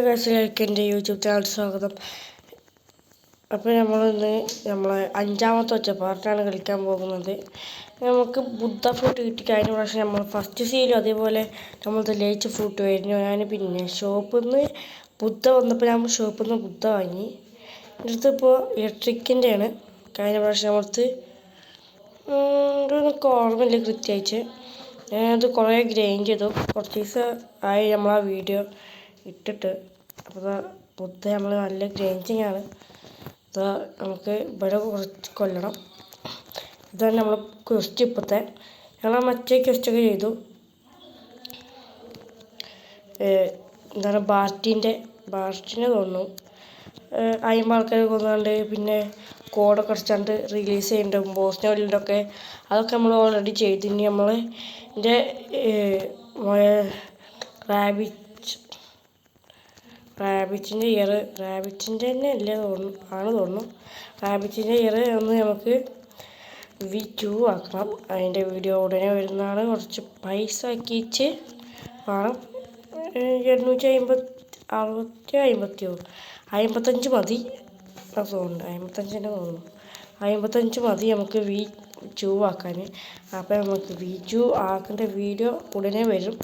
ഗൈസിലേക്ക് എൻ്റെ YouTube channel സ്വാഗതം. അപ്പോൾ നമ്മളിന്ന് നമ്മളെ അഞ്ചാമത്തെ ഒറ്റപ്പാർട്ടാണ് കളിക്കാൻ പോകുന്നത്. നമുക്ക് ബുദ്ധ ഫ്രൂട്ട് കിട്ടി. കഴിഞ്ഞ പ്രാവശ്യം നമ്മൾ ഫസ്റ്റ് സീലും അതേപോലെ നമ്മൾ ലേച്ച ഫ്രൂട്ട് വരുന്നു. ഞാൻ പിന്നെ ഷോപ്പിൽ നിന്ന് ബുദ്ധ വന്നപ്പോൾ ഞാൻ ഷോപ്പിൽ നിന്ന് ബുദ്ധ വാങ്ങി. എൻ്റെ അടുത്ത് ഇപ്പോൾ ഇലക്ട്രിക്കിൻ്റെയാണ്. കഴിഞ്ഞ പ്രാവശ്യം നമ്മളടുത്ത് എനിക്ക് ഓർമ്മയില്ല കൃത്യമായിട്ട്. ഞാനത് കുറേ ഗ്രൈൻഡ് ചെയ്തു. കുറച്ച് ദിവസം ആയി നമ്മളാ വീഡിയോ ഇട്ടിട്ട്. അപ്പോൾ ബുദ്ധ നമ്മൾ നല്ല ഗ്രൈൻഡിങ് ആണ്. നമുക്ക് ഇവിടെ കുറച്ച് കൊല്ലണം. ഇതാണ് നമ്മൾ ക്വസ്റ്റ്. ഇപ്പോഴത്തെ ഞങ്ങൾ മറ്റേ ക്വസ്റ്റൊക്കെ ചെയ്തു. എന്താണ് ബാർട്ടിനെ തോന്നുന്നു 50 ആൾക്കാരെ കൊന്നുകൊണ്ട് പിന്നെ കോഡൊക്കെ അടിച്ചാണ്ട് റിലീസ് ചെയ്യുന്നുണ്ട്. ബോസിനെ വലിയൊക്കെ അതൊക്കെ നമ്മൾ ഓൾറെഡി ചെയ്തു. ഇനി നമ്മൾ എൻ്റെ റാബിറ്റിൻ്റെ റാബിറ്റിൻ്റെ തന്നെ അല്ലേ തോന്നുന്നു. റാബിറ്റിൻ്റെ ഒന്ന് നമുക്ക് V2 ആക്കണം. അതിൻ്റെ വീഡിയോ ഉടനെ വരുന്നതാണ്. കുറച്ച് പൈസ ആക്കിച്ച് വേണം. 55 മതി തോന്നുന്നു. 55 മതി നമുക്ക് V2 ആക്കാൻ. അപ്പോൾ നമുക്ക് V2 ആക്കേണ്ട വീഡിയോ ഉടനെ വരും.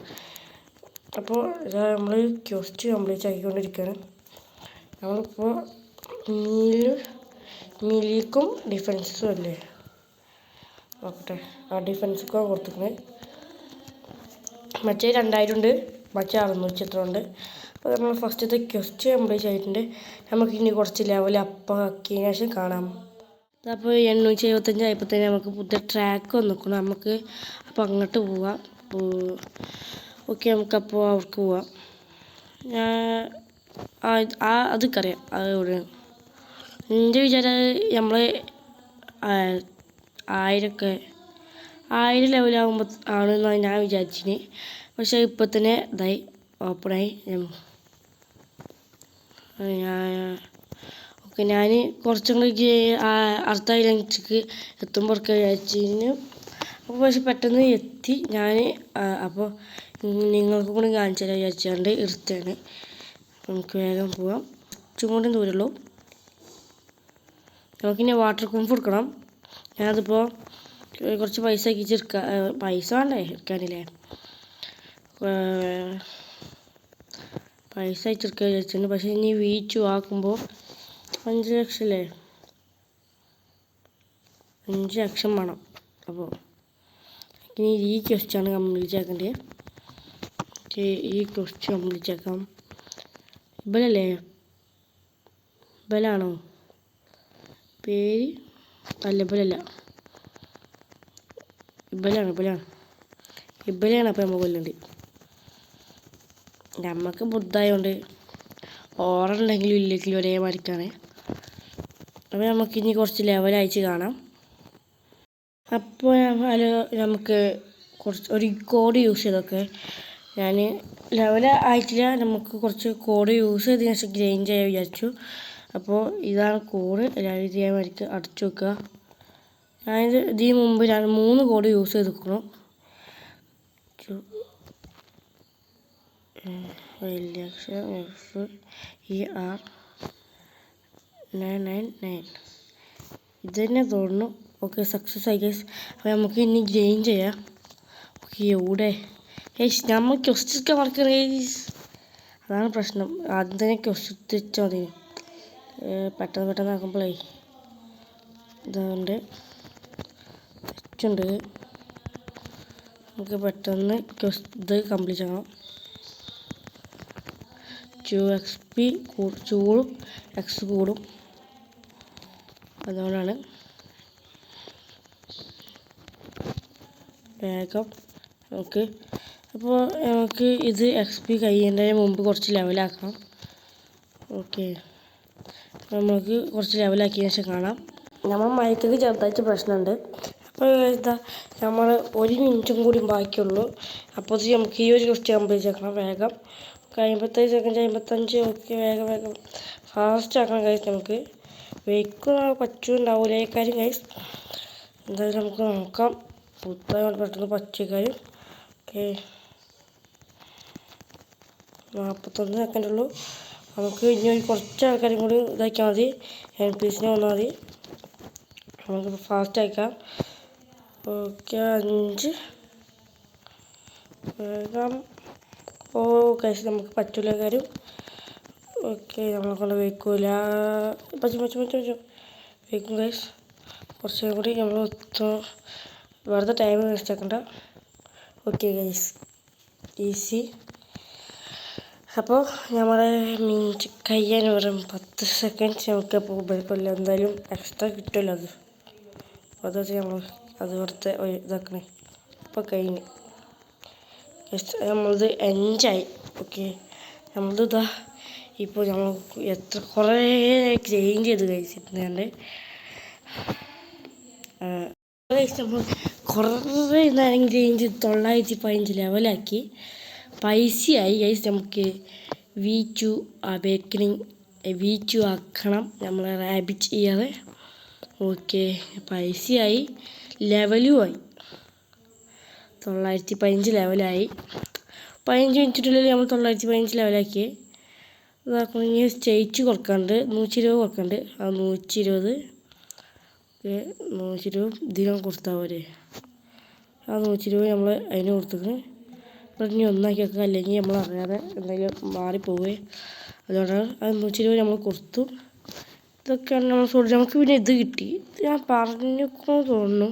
അപ്പോൾ ഇതാ നമ്മൾ ക്വസ്റ്റ് കംപ്ലീറ്റ് ആക്കിക്കൊണ്ടിരിക്കുകയാണ്. നമ്മളിപ്പോൾ മിലിക്കും ഡിഫൻസും അല്ലേ നോക്കട്ടെ. ആ ഡിഫൻസൊക്കെ കൊടുത്തിട്ടുണ്ട്. മറ്റേ 2000 ഉണ്ട്, മറ്റേ 600 എത്ര ഉണ്ട്. അപ്പോൾ നമ്മൾ ഫസ്റ്റത്തെ ക്വസ്റ്റ് കംപ്ലീറ്റ് ആയിട്ടുണ്ട്. നമുക്കിനി കുറച്ച് ലെവൽ അപ്പാക്കിയതിന് ശേഷം കാണാം. അപ്പോൾ 875 ആയപ്പോൾ തന്നെ നമുക്ക് പുതിയ ട്രാക്ക് വന്നിക്കണം. നമുക്ക് അപ്പോൾ അങ്ങോട്ട് പോവാം. ഓക്കെ, നമുക്കപ്പോൾ അവർക്ക് പോവാം. അതൊക്കറിയാം. അത് എവിടെയാണ് എൻ്റെ വിചാരം നമ്മൾ 1000 ലെവലാകുമ്പോൾ ആണെന്നാണ് ഞാൻ വിചാരിച്ചിന്. പക്ഷേ ഇപ്പോൾ തന്നെ ഇതായി ഓപ്പണായി. ഓക്കെ, ഞാൻ കുറച്ചും കൂടി അടുത്ത ഐലൻഡിലേക്ക് എത്തുമ്പോൾ വിചാരിച്ചിന്. അപ്പോൾ പക്ഷെ പെട്ടെന്ന് എത്തി ഞാൻ. അപ്പോൾ നിങ്ങൾക്ക് കൂടി കാണിച്ചു തരാൻ വിചാരിച്ചുകൊണ്ട് എടുത്താണ്. നമുക്ക് വേഗം പോവാം. കുറച്ചും കൂടി ദൂരമുള്ളൂ. നമുക്കിനി വാട്ടർ കുംഫ് എടുക്കണം. ഞാനതിപ്പോൾ കുറച്ച് പൈസ ആക്കിച്ചെടുക്കാം. പൈസ വേണ്ടേ എടുക്കാനില്ലേ? പൈസ അയച്ചെടുക്കാൻ വിചാരിച്ചിട്ടുണ്ട്. പക്ഷേ ഇനി V2 ആക്കുമ്പോൾ 5 ലക്ഷം അല്ലേ? 5 ലക്ഷം വേണം. അപ്പോൾ ഇനി ഈ ക്വസ്റ്റാണ് കംപ്ലീറ്റ് ആക്കേണ്ടത്. ഈ ക്വസ്റ്റ് കംപ്ലീറ്റ് ആക്കാം. ഇബലല്ലേ? ഇബലാണോ പേര്? അല്ല, ഇബലല്ല. ഇബലാണ്. അപ്പോൾ നമ്മൾ കൊല്ലുണ്ട്. നമുക്ക് ബുദ്ധായതുകൊണ്ട് ഓറുണ്ടെങ്കിലും ഇല്ലെങ്കിലും ഒരേ മരിക്കാണ്. അപ്പോൾ നമുക്കിനി കുറച്ച് ലെവലയച്ച് കാണാം. അപ്പോൾ നമുക്ക് ഒരു കോഡ് യൂസ് ചെയ്തൊക്കെ ഞാൻ ലെവൽ ആയിട്ടില്ല. നമുക്ക് കുറച്ച് കോഡ് യൂസ് ചെയ്തതിന് ശേഷം ഗ്രൈൻഡ് ചെയ്യാൻ വിചാരിച്ചു. അപ്പോൾ ഇതാണ് കോഡ്. എല്ലാവരും ചെയ്യാൻ വേണ്ടിയിട്ട് അടച്ചു വെക്കുക. ഞാനിത് ഇതിന് മുമ്പ് 3 കോഡ് യൂസ് ചെയ്തിരിക്കണം. FER999 ഇത് തന്നെ തോന്നുന്നു. ഓക്കെ, സക്സസ് ആയി ഗൈസ്. അപ്പോൾ നമുക്ക് ഇനി ഗ്രൈൻഡ് ചെയ്യാം. ഓക്കെ, എവിടെ നമ്മൾ ക്വസ്റ്റൊക്കെ മറക്കണേ. അതാണ് പ്രശ്നം. ആദ്യം തന്നെ ക്വസ്റ്റ് വെച്ചാൽ മതി. പെട്ടെന്ന് ആക്കുമ്പോഴേ ഇതുകൊണ്ട് തെറ്റുണ്ട്. നമുക്ക് പെട്ടെന്ന് ഇത് കംപ്ലീറ്റ് ആക്കണം. 2 XP കൂടും, X കൂടും. അതുകൊണ്ടാണ് വേഗം നമുക്ക്. അപ്പോൾ നമുക്ക് ഇത് XP കഴിയുന്നതിന് മുമ്പ് കുറച്ച് ലെവലാക്കണം. ഓക്കെ, നമുക്ക് കുറച്ച് ലെവലാക്കിയതിന് ശേഷം കാണാം. നമ്മൾ മയക്കൊക്കെ ചെറുതായിട്ട് പ്രശ്നമുണ്ട്. അപ്പോൾ ഇതാ നമ്മൾ 1 മിനിറ്റും കൂടി ബാക്കിയുള്ളൂ. അപ്പോൾ നമുക്ക് ഈ ഒരു ക്വസ്റ്റ് കംപ്ലീറ്റ് ആക്കണം വേഗം. 55 സെക്കൻഡ്, 55. ഓക്കെ, വേഗം ഫാസ്റ്റ് ആക്കണം ഗൈസ്. നമുക്ക് വെയ്ക്കും പറ്റുണ്ടാവില്ല ഈ കാര്യം ഗൈസ്. എന്തായാലും നമുക്ക് നോക്കാം. പെട്ടെന്ന് പച്ചക്കാരും. ഓക്കെ, 41 സെക്കൻഡ് ഉള്ളൂ. നമുക്ക് ഇനി ഒരു കുറച്ച് ആൾക്കാരും കൂടി ഇതാക്കിയാൽ മതി. NPCനെ വന്നാൽ മതി. നമുക്ക് ഫാസ്റ്റ് അയക്കാം. ഓക്കെ 5 വേഗം. ഓ കഴിച്ച് നമുക്ക് പറ്റൂല കാര്യം. ഓക്കെ നമ്മളെ കൊണ്ട് വയ്ക്കൂല. പറ്റും വയ്ക്കും ഗൈസ്. കുറച്ചും കൂടി നമ്മൾ വെറുതെ ടൈം വേസ്റ്റ് ആക്കണ്ട. Okay guys easy. അപ്പോൾ നമ്മുടെ മിനിറ്റ് കഴിയാൻ വെറും 10 സെക്കൻഡ് നമുക്ക് അപ്പോൾ ഉപയോഗിക്കില്ല. എന്തായാലും എക്സ്ട്രാ കിട്ടുമല്ലോ അത്. അത് വെച്ച് നമ്മൾ അത് വെറുതെ ഇതാക്കണേ. ഇപ്പോൾ കഴിഞ്ഞ് നമ്മളത് എൻജായി. ഓക്കെ നമ്മളത് ഇതാ ഇപ്പോൾ നമ്മൾ കുറേ ചേഞ്ച് ചെയ്ത് കഴിച്ചിട്ടുണ്ട്. നമ്മൾ കുറേ നേരം ചേഞ്ച് 915 ലെവലാക്കി. പൈസയായി ഗൈസ്. നമുക്ക് V2 അവേക്കനിങ് V2 ആക്കണം നമ്മളെ റാബിറ്റ് ചെയ്യാതെ. ഓക്കെ പൈസയായി, ലെവലുമായി. 915 ലെവലായി. 15 മിനിറ്റിനുള്ളിൽ നമ്മൾ 915 ലെവലാക്കി. ഇതാക്കണം. ഇനി സ്റ്റേറ്റ് കൊടുക്കാണ്ട് 120 കൊടുക്കണ്ട്. ആ 120 ഇതിനും കൊടുത്താൽ പോരെ. ആ 120 നമ്മൾ അതിന് കൊടുത്തിട്ട് ഇനി ഒന്നാക്കി വെക്കുക. അല്ലെങ്കിൽ നമ്മൾ അറിയാതെ എന്തെങ്കിലും മാറിപ്പോവേ. അതുകൊണ്ടാണ് അത് 120 നമ്മൾ കൊടുത്തു. ഇതൊക്കെയാണ് നമ്മൾ നമുക്ക് പിന്നെ ഇത് കിട്ടി. ഞാൻ പറഞ്ഞിക്കോ തോന്നുന്നു.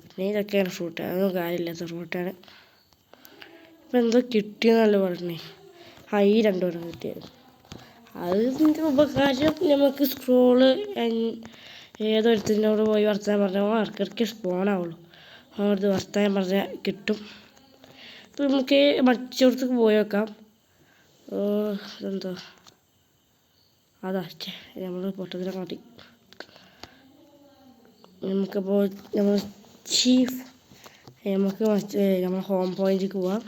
പിന്നെ ഇതൊക്കെയാണ് ഫ്രൂട്ട്. അതൊന്നും കാര്യമില്ലാത്ത ഫ്രൂട്ടാണ്. ഇപ്പം എന്തോ കിട്ടിയെന്നല്ല പറഞ്ഞേ. ഈ 2 പേരും കിട്ടിയത്. അതിൻ്റെ ഉപകാരം നമുക്ക് സ്ക്രോള് ഏതൊരുത്തിനോട് പോയി വർത്താനം പറഞ്ഞാൽ ഇടയ്ക്കിടയ്ക്ക് സ്പോണാവുള്ളൂ. അവിടുത്തെ വർത്താനം പറഞ്ഞാൽ കിട്ടും. ഇപ്പം നമുക്ക് മറ്റൊടത്തേക്ക് പോയി വെക്കാം. ഇതെന്തോ അതാ നമ്മൾ പൊട്ടത്തിനെ കാട്ടി. നമുക്കപ്പോൾ നമ്മൾ നമുക്ക് നമ്മൾ ഹോം പോയിന്റിലേക്ക് പോവാം.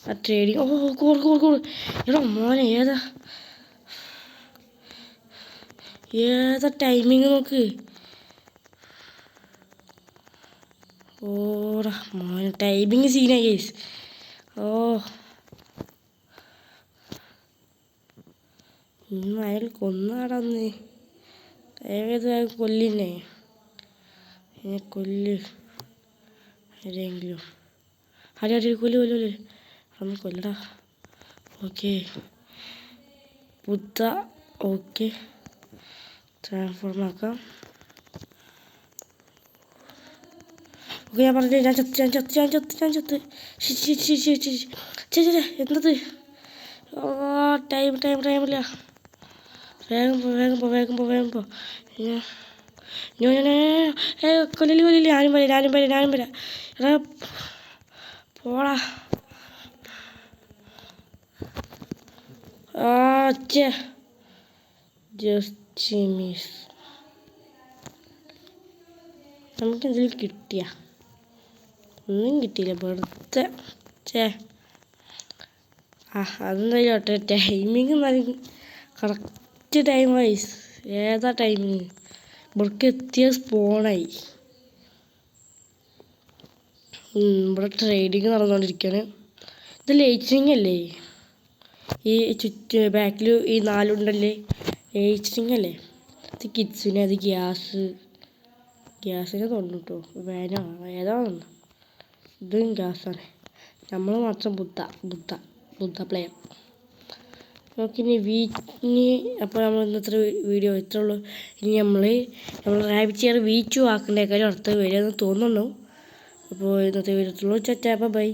ആ ട്രേഡിങ് കൂട് എടാ മോനെ ഏതാ ടൈമിങ് നോക്ക്. ഓടാ മോനെ ടൈമിങ് സീനായി ഗൈസ്. ഇന്ന് അയാൾ കൊന്നാടന്ന് ഏത് കൊല്ലിനെ കൊല്ല് ആരെങ്കിലും കൊല്ല് അന്ന് കൊല്ലടാ. ഓക്കെ ബുദ്ധ. ഓക്കെ ട്രാൻസ്ഫോർം ആക്കാം. ഓക്കെ ഞാൻ പറഞ്ഞില്ലേ ഞാൻ ചത്ത് എന്തത്. ടൈമില്ല. വേഗം പോ. കൊല്ലില്ല. ഞാനും വരാം. എടാ പോടാ. Just miss. നമുക്കെന്തെങ്കിലും കിട്ടിയ ഒന്നും കിട്ടിയില്ല. വെറുതെ അതെന്തായാലും ടൈമിങ് നല്ല കറക്റ്റ് ടൈം വൈസ്. ഏതാ ടൈമിങ് ഇവിടേക്ക് എത്തിയ സ്പോണായി. ഇവിടെ ട്രേഡിങ് നടന്നുകൊണ്ടിരിക്കുകയാണ്. ഇത് ലൈറ്റിനിങ് അല്ലേ? ഈ ബാക്കിൽ ഈ 4 ഉണ്ടല്ലേ ലൈറ്റിനിങ് അല്ലേ? ഇത് കിഡ്സിന്. അത് ഗ്യാസിനെ തോന്നുന്നു കേട്ടോ. വേനോ ഏതാണെന്ന്. ഇതും ഗ്യാസാണ്. നമ്മൾ മാത്രം ബുദ്ധ പ്ലെയർ. നമുക്കിനി അപ്പോൾ നമ്മൾ ഇന്നത്തെ വീഡിയോ ഇത്രേ ഉള്ളൂ. ഇനി നമ്മൾ റാബിറ്റ് ചെയർ V2 ആക്കേണ്ട കാര്യം അടുത്ത വരികയെന്ന് തോന്നുന്നു. അപ്പോൾ ഇന്നത്തെ വീഡിയോ ഇത്രേ ഉള്ളൂ. ബൈ.